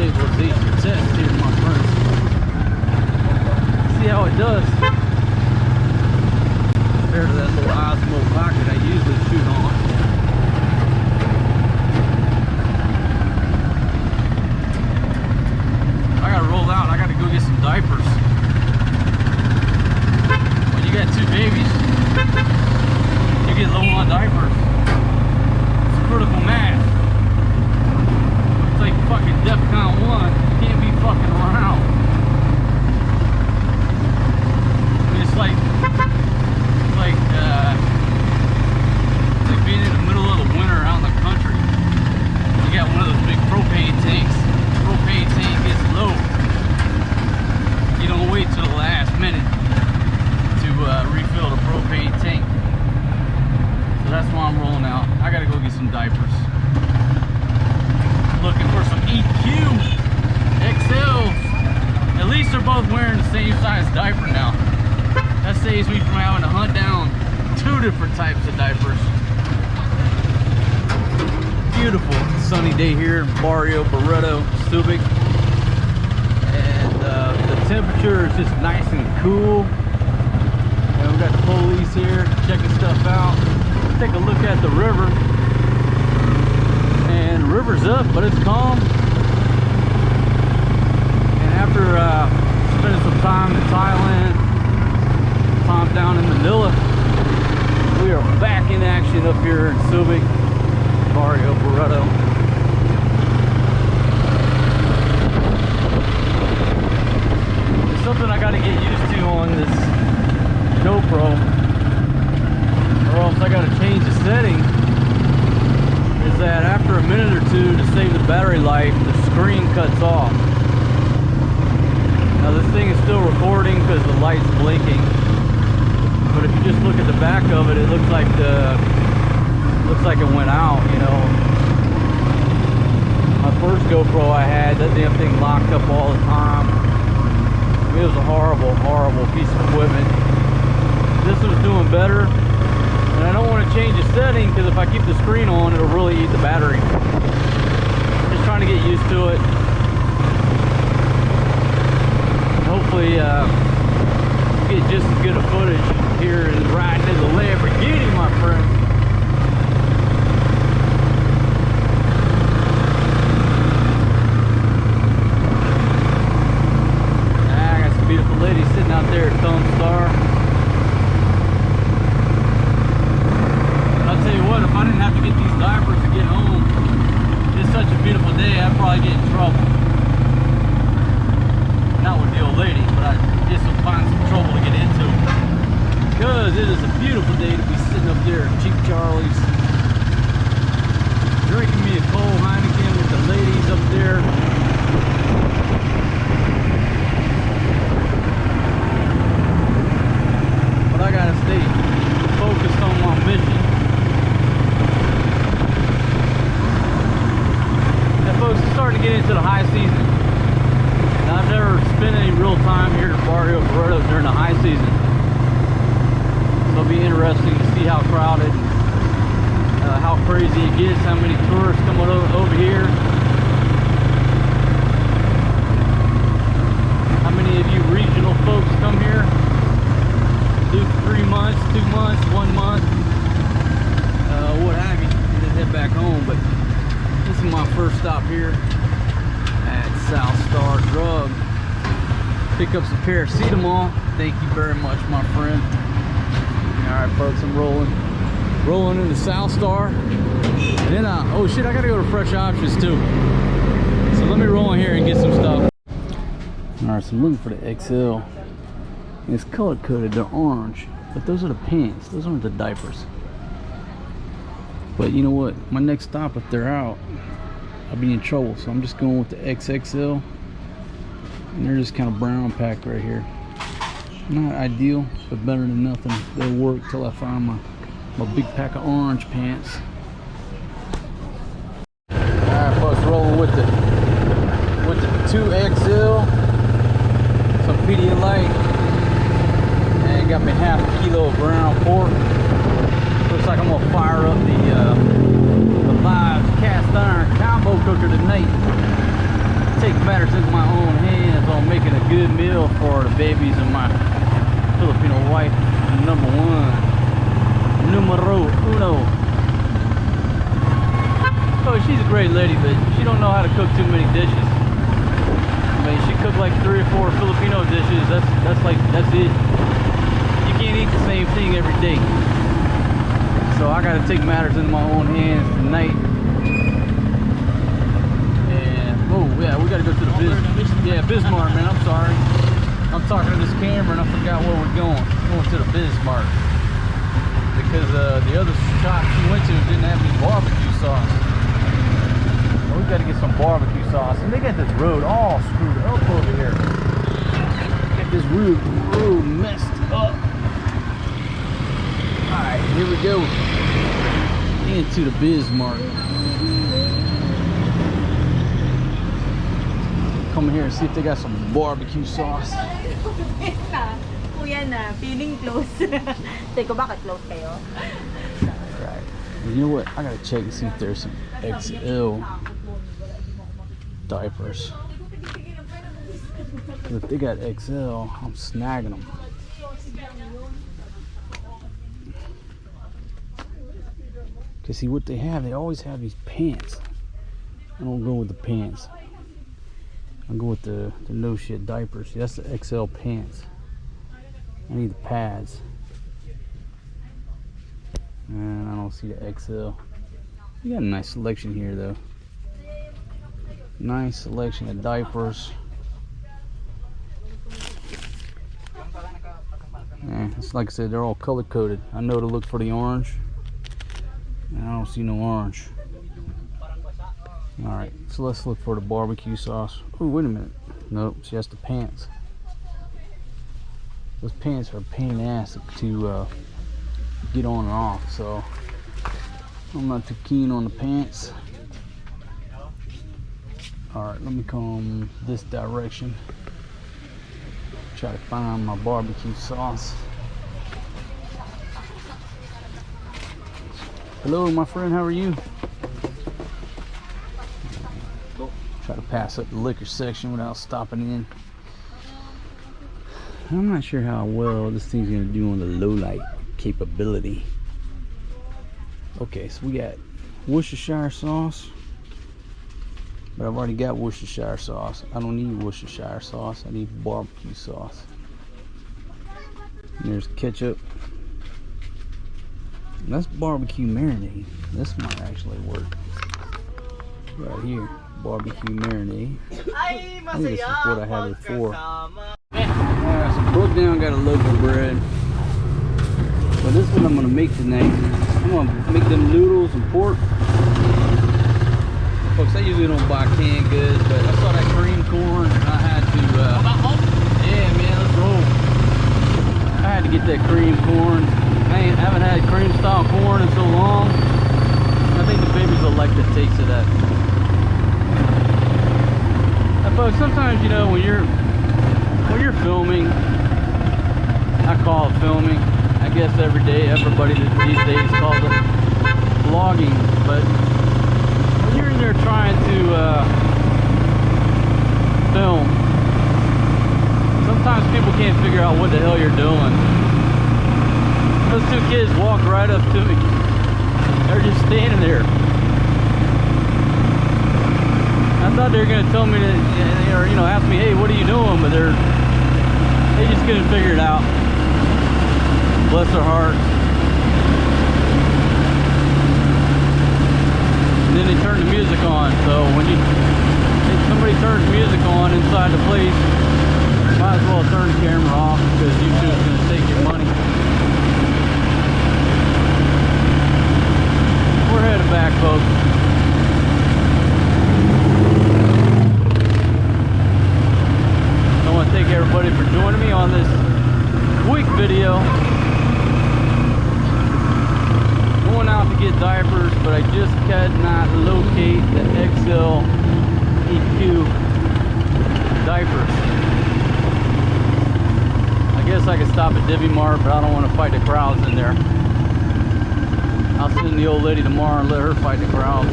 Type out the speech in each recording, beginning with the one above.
stabilization test here, my friends. See how it does compared to that little Osmo pocket I usually shoot on. I gotta roll out. I gotta go get some diapers. When you got two babies, you get low on diapers. It's critical mass. It's like fucking DEFCON 1. You can't be fucking around. I mean, it's like being in the middle of the winter out in the country. You got one of those big propane tanks. The propane tank gets low. You don't wait till the last minute to refill the propane tank. So that's why I'm rolling out. I gotta go get some diapers. Looking for some EQ XLs. At least they're both wearing the same size diaper now. That saves me from having to hunt down two different types of diapers. Beautiful sunny day here in Barrio Barreto, Subic. And the temperature is just nice and cool. And we got the police here checking stuff out. Take a look at the river. And the river's up, but it's calm. And after spending some time in Thailand, time down in Manila, we are back in action up here in Subic, Barrio Barreto. It's something I gotta get used to on this GoPro, or else I gotta change the setting. Is that after a minute or two, to save the battery life, the screen cuts off. Now this thing is still recording because the light's blinking. But if you just look at the back of it, it looks like it went out, you know. My first GoPro I had, that damn thing locked up all the time. It was a horrible, horrible piece of equipment. This was doing better. And I don't want to change the setting because if I keep the screen on, it'll really eat the battery. Just trying to get used to it. And hopefully, get just as good a footage here as riding in the Lamborghini, my friend. I got some beautiful ladies sitting out there at Thumb Star. But I'll tell you what, if I didn't have to get these diapers to get home, it's such a beautiful day, I'd probably get in trouble. Not with the old lady, but I just would find some trouble to get into. Because it is a beautiful day to be sitting up there at Cheap Charlie's, drinking me a cold Heineken with the ladies up there. But I gotta stay focused on my mission. And folks, it's starting to get into the high season. Now, I've never spent any real time here in Barrio Barreto during the high season. It'll be interesting to see how crowded, how crazy it gets, how many tourists come over here. How many of you regional folks come here? Do 3 months, 2 months, 1 month, what have you, and then head back home. But this is my first stop here at South Star Drug. Pick up some paracetamol. Thank you very much, my friend. Alright folks, I'm rolling into South Star, and then oh shit, I gotta go to Fresh Options too, so let me roll in here and get some stuff. Alright, so I'm looking for the XL, and it's color coded, they're orange, but those are the pants, those aren't the diapers. But you know what, my next stop, if they're out, I'll be in trouble, so I'm just going with the XXL, and they're just kind of brown packed right here. Not ideal, but better than nothing. They'll work till I find my big pack of orange pants. Alright folks, rolling with the 2XL, some Pedialyte, and got me half a kilo of ground pork. Looks like I'm gonna fire up the live cast iron combo cooker tonight. Take matters in my own hands on making a good meal for the babies and my Filipino wife, number one, numero uno. Oh, she's a great lady, but she don't know how to cook too many dishes. I mean, she cooked like 3 or 4 Filipino dishes. That's it. You can't eat the same thing every day. So I got to take matters in my own hands tonight. And oh yeah, we got to go to the Bizmart, man. I'm sorry. I'm talking to this camera and I forgot where we're going. We're going to the Bizmart because the other shop she went to didn't have any barbecue sauce. We got to get some barbecue sauce, and they got this road all screwed up over here. Got this road messed up. All right, here we go into the Bizmart. Come here and see if they got some barbecue sauce. Kuya na, feeling close. Teko, bakit close kayo? Right. You know what? I gotta check and see if there's some XL diapers. If they got XL, I'm snagging them. Cause see what they have, they always have these pants. I don't go with the pants. I go with the no shit diapers. See, that's the XL pants. I need the pads. And I don't see the XL. You got a nice selection here though. Nice selection of diapers. Yeah, it's like I said, they're all color coded. I know to look for the orange. And I don't see no orange. Alright, so let's look for the barbecue sauce. Oh, wait a minute. Nope, see, that's the pants. Those pants are a pain in the ass to get on and off, so I'm not too keen on the pants. Alright, let me come this direction. Try to find my barbecue sauce. Hello, my friend, how are you? Try to pass up the liquor section without stopping in. I'm not sure how well this thing's gonna do on the low light capability. Okay, so we got Worcestershire sauce, but I've already got Worcestershire sauce. I don't need Worcestershire sauce. I need barbecue sauce. And there's ketchup. That's barbecue marinade. This might actually work. Right here, barbecue marinade. I think this is what I had before. Alright, so broke down, got a loaf of bread. But this is what I'm gonna make tonight. I'm gonna make them noodles and pork. Folks, I usually don't buy canned goods, but I saw that cream corn and I had to yeah man, let's roll. I had to get that cream corn. I haven't had cream style corn in so long. I think the babies will like the taste of that. Now, folks, sometimes, you know, when you're filming, I call it filming. I guess every day, everybody these days calls it vlogging. But when you're in there trying to film, sometimes people can't figure out what the hell you're doing. Those 2 kids walked right up to me. They're just standing there. I thought they were going to tell me to, or, you know, ask me, hey, what are you doing? But they just couldn't figure it out. Bless their hearts. And then they turned the music on. So when somebody turns music on inside the place, might as well turn the camera off because YouTube's going to take your money. We're headed back, folks. I want to thank everybody for joining me on this quick video. Going out to get diapers, but I just cannot locate the XL EQ diapers. I guess I could stop at Bizmart, but I don't want to fight the crowds in there. I'll send the old lady tomorrow and let her fight the crowds.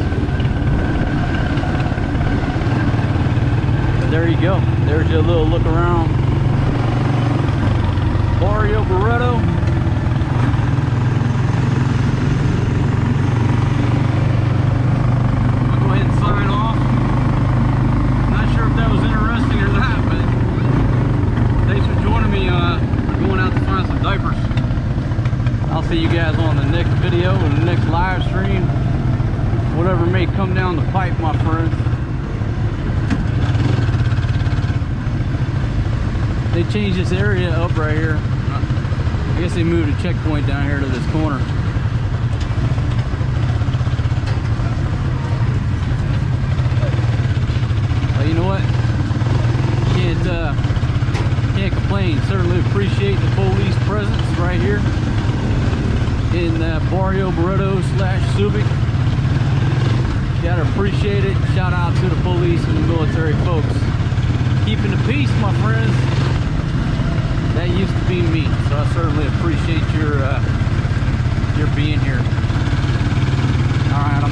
there you go. There's your little look around Barrio Barreto. I'll go ahead and sign off. Not sure if that was interesting or not, but thanks for joining me. Going out to find some diapers. I'll see you guys on the next video or the next live stream. Whatever may come down the pipe, my friends. They changed this area up right here. I guess they moved a checkpoint down here to this corner. But you know what? Can't complain. Certainly appreciate the police presence right here in Barrio Barreto / Subic. Gotta appreciate it. Shout out to the police and the military folks. Keeping the peace, my friends. That used to be me, so I certainly appreciate your being here. All right,